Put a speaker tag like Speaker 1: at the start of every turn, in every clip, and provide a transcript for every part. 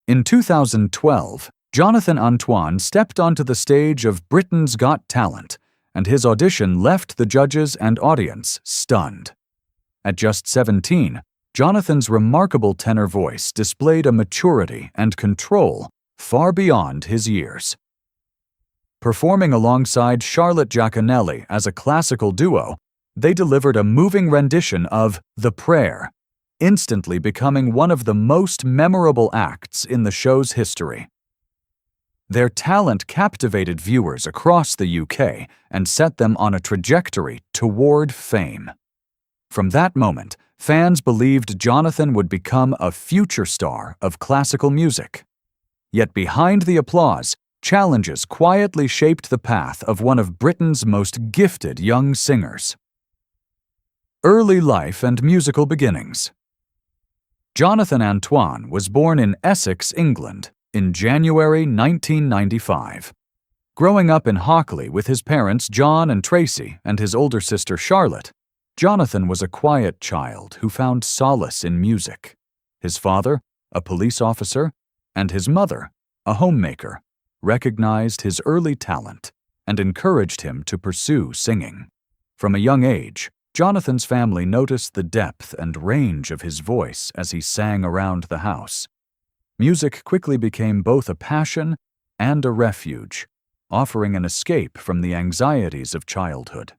Speaker 1: In 2012, Jonathan Antoine stepped onto the stage of Britain's Got Talent, and his audition left the judges and audience stunned. At just 17, Jonathan's remarkable tenor voice displayed a maturity and control far beyond his years. Performing alongside Charlotte Giaconelli as a classical duo, they delivered a moving rendition of The Prayer, instantly becoming one of the most memorable acts in the show's history. Their talent captivated viewers across the UK and set them on a trajectory toward fame. From that moment, fans believed Jonathan would become a future star of classical music. Yet behind the applause, challenges quietly shaped the path of one of Britain's most gifted young singers. Early life and musical beginnings. Jonathan Antoine was born in Essex, England, in January 1995. Growing up in Hockley with his parents John and Tracy and his older sister Charlotte, Jonathan was a quiet child who found solace in music. His father, a police officer, and his mother, a homemaker, recognized his early talent and encouraged him to pursue singing. From a young age, Jonathan's family noticed the depth and range of his voice as he sang around the house. Music quickly became both a passion and a refuge, offering an escape from the anxieties of childhood.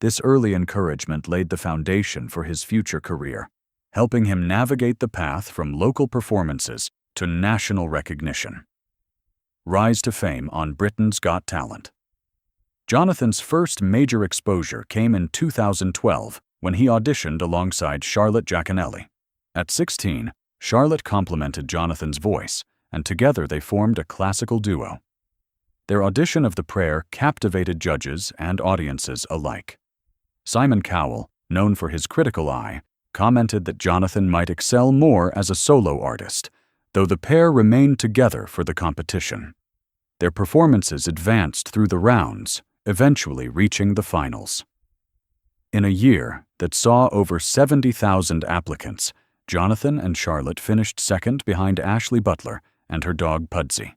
Speaker 1: This early encouragement laid the foundation for his future career, helping him navigate the path from local performances to national recognition. Rise to fame on Britain's Got Talent. Jonathan's first major exposure came in 2012 when he auditioned alongside Charlotte Giaconelli. At 16, Charlotte complimented Jonathan's voice, and together they formed a classical duo. Their audition of The Prayer captivated judges and audiences alike. Simon Cowell, known for his critical eye, commented that Jonathan might excel more as a solo artist, though the pair remained together for the competition. Their performances advanced through the rounds, eventually reaching the finals. In a year that saw over 70,000 applicants, Jonathan and Charlotte finished second behind Ashley Butler and her dog Pudsey.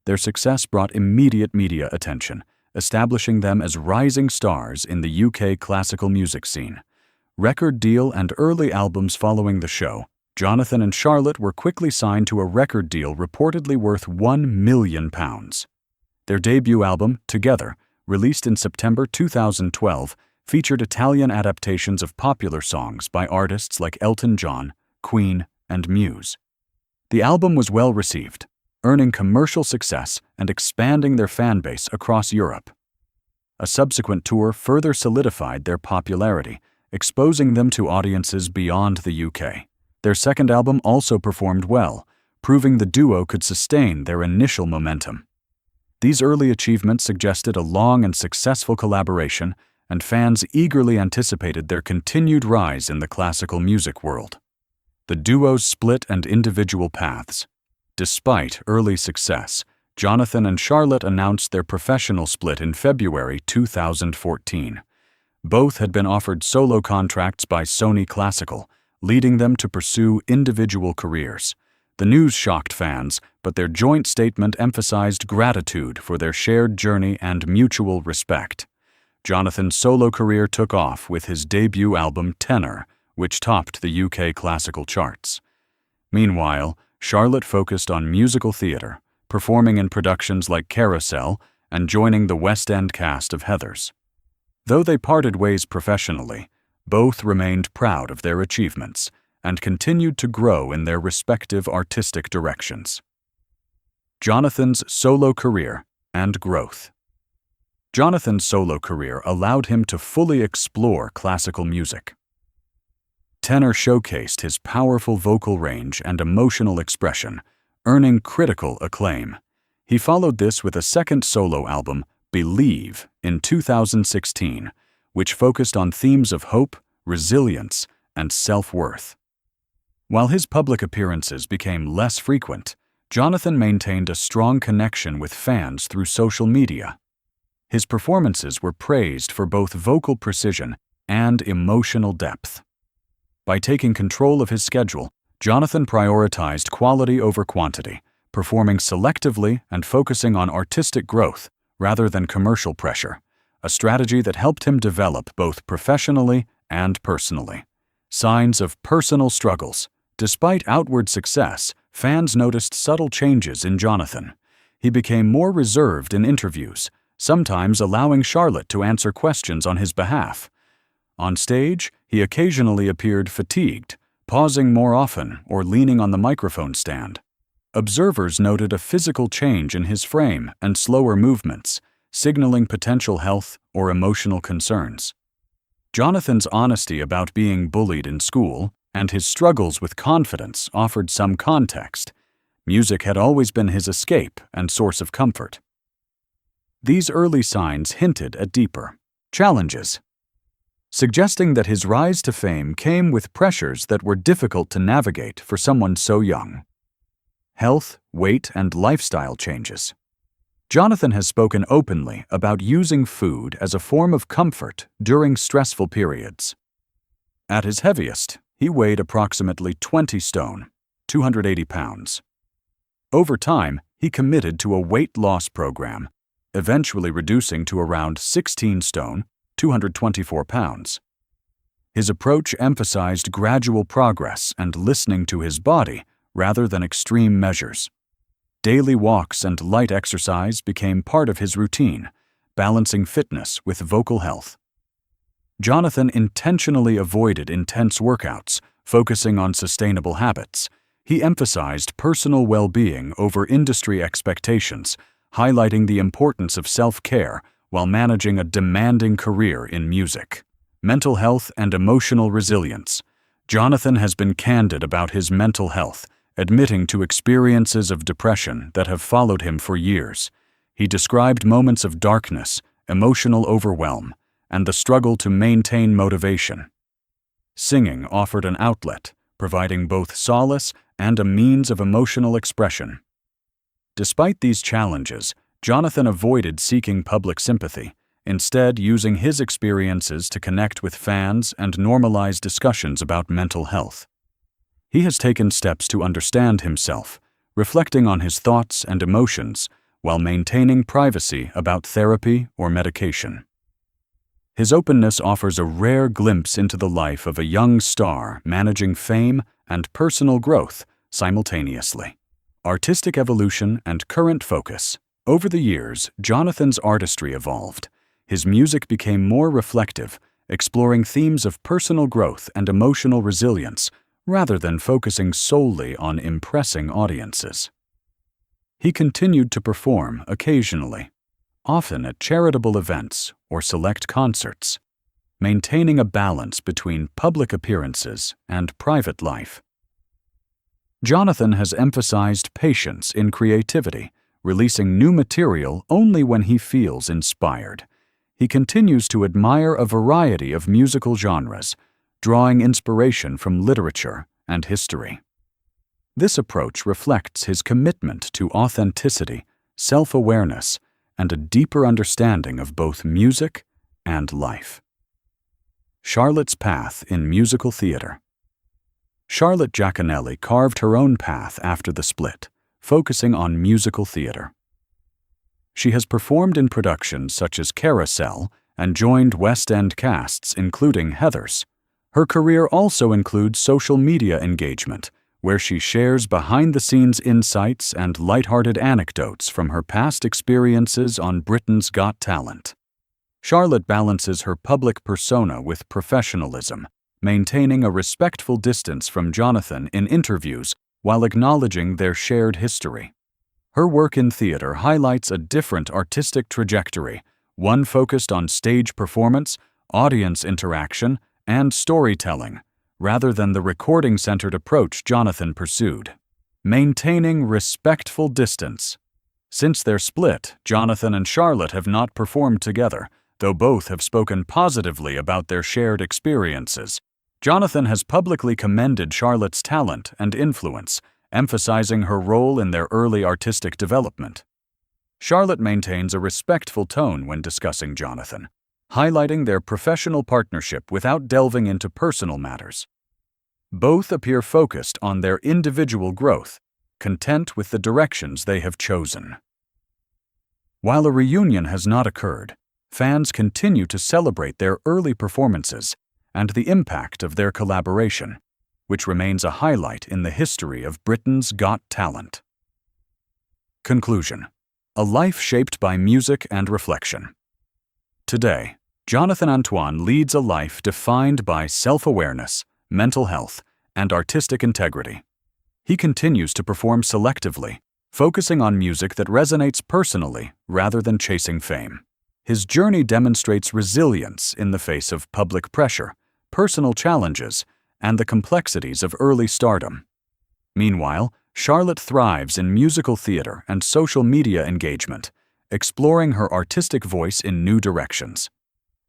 Speaker 1: Their success brought immediate media attention, establishing them as rising stars in the UK classical music scene. Record deal and early albums following the show, Jonathan and Charlotte were quickly signed to a record deal reportedly worth £1 million. Their debut album, Together, released in September 2012, featured Italian adaptations of popular songs by artists like Elton John, Queen, and Muse. The album was well received, earning commercial success and expanding their fan base across Europe. A subsequent tour further solidified their popularity, exposing them to audiences beyond the UK. Their second album also performed well, proving the duo could sustain their initial momentum. These early achievements suggested a long and successful collaboration, and fans eagerly anticipated their continued rise in the classical music world. The duo's split and individual paths. Despite early success, Jonathan and Charlotte announced their professional split in February 2014. Both had been offered solo contracts by Sony Classical, leading them to pursue individual careers. The news shocked fans, but their joint statement emphasized gratitude for their shared journey and mutual respect. Jonathan's solo career took off with his debut album Tenor, which topped the UK classical charts. Meanwhile, Charlotte focused on musical theatre, performing in productions like Carousel and joining the West End cast of Heathers. Though they parted ways professionally, both remained proud of their achievements and continued to grow in their respective artistic directions. Jonathan's solo career and growth. Jonathan's solo career allowed him to fully explore classical music. Tenor showcased his powerful vocal range and emotional expression, earning critical acclaim. He followed this with a second solo album, Believe, in 2016, which focused on themes of hope, resilience, and self-worth. While his public appearances became less frequent, Jonathan maintained a strong connection with fans through social media. His performances were praised for both vocal precision and emotional depth. By taking control of his schedule, Jonathan prioritized quality over quantity, performing selectively and focusing on artistic growth rather than commercial pressure, a strategy that helped him develop both professionally and personally. Signs of personal struggles. Despite outward success, fans noticed subtle changes in Jonathan. He became more reserved in interviews, sometimes allowing Charlotte to answer questions on his behalf. On stage, he occasionally appeared fatigued, pausing more often or leaning on the microphone stand. Observers noted a physical change in his frame and slower movements, signaling potential health or emotional concerns. Jonathan's honesty about being bullied in school and his struggles with confidence offered some context. Music had always been his escape and source of comfort. These early signs hinted at deeper challenges, suggesting that his rise to fame came with pressures that were difficult to navigate for someone so young. Health, weight, and lifestyle changes. Jonathan has spoken openly about using food as a form of comfort during stressful periods. At his heaviest, he weighed approximately 20 stone, 280 pounds. Over time, he committed to a weight loss program, eventually reducing to around 16 stone, 224 pounds. His approach emphasized gradual progress and listening to his body rather than extreme measures. Daily walks and light exercise became part of his routine, balancing fitness with vocal health. Jonathan intentionally avoided intense workouts, focusing on sustainable habits. He emphasized personal well-being over industry expectations, highlighting the importance of self-care while managing a demanding career in music. Mental health and emotional resilience. Jonathan has been candid about his mental health, admitting to experiences of depression that have followed him for years. He described moments of darkness, emotional overwhelm, and the struggle to maintain motivation. Singing offered an outlet, providing both solace and a means of emotional expression. Despite these challenges, Jonathan avoided seeking public sympathy, instead using his experiences to connect with fans and normalize discussions about mental health. He has taken steps to understand himself, reflecting on his thoughts and emotions while maintaining privacy about therapy or medication. His openness offers a rare glimpse into the life of a young star managing fame and personal growth simultaneously. Artistic evolution and current focus. Over the years, Jonathan's artistry evolved. His music became more reflective, exploring themes of personal growth and emotional resilience, rather than focusing solely on impressing audiences. He continued to perform occasionally, often at charitable events or select concerts, maintaining a balance between public appearances and private life. Jonathan has emphasized patience in creativity, releasing new material only when he feels inspired. He continues to admire a variety of musical genres, drawing inspiration from literature and history. This approach reflects his commitment to authenticity, self-awareness, and a deeper understanding of both music and life. Charlotte's path in musical theater. Charlotte Giaconelli carved her own path after the split, focusing on musical theater. She has performed in productions such as Carousel and joined West End casts including Heathers. Her career also includes social media engagement, where she shares behind-the-scenes insights and lighthearted anecdotes from her past experiences on Britain's Got Talent. Charlotte balances her public persona with professionalism, maintaining a respectful distance from Jonathan in interviews while acknowledging their shared history. Her work in theater highlights a different artistic trajectory, one focused on stage performance, audience interaction, and storytelling, rather than the recording-centered approach Jonathan pursued. Maintaining respectful distance. Since their split, Jonathan and Charlotte have not performed together, though both have spoken positively about their shared experiences. Jonathan has publicly commended Charlotte's talent and influence, emphasizing her role in their early artistic development. Charlotte maintains a respectful tone when discussing Jonathan, highlighting their professional partnership without delving into personal matters. Both appear focused on their individual growth, content with the directions they have chosen. While a reunion has not occurred, fans continue to celebrate their early performances and the impact of their collaboration, which remains a highlight in the history of Britain's Got Talent. Conclusion: a life shaped by music and reflection. Today, Jonathan Antoine leads a life defined by self-awareness, mental health, and artistic integrity. He continues to perform selectively, focusing on music that resonates personally rather than chasing fame. His journey demonstrates resilience in the face of public pressure, personal challenges, and the complexities of early stardom. Meanwhile, Charlotte thrives in musical theater and social media engagement, exploring her artistic voice in new directions.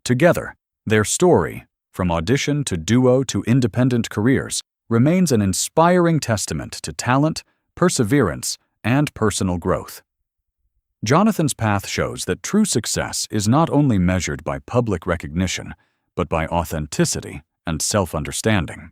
Speaker 1: Together, their story, from audition to duo to independent careers, remains an inspiring testament to talent, perseverance, and personal growth. Jonathan's path shows that true success is not only measured by public recognition, but by authenticity and self-understanding.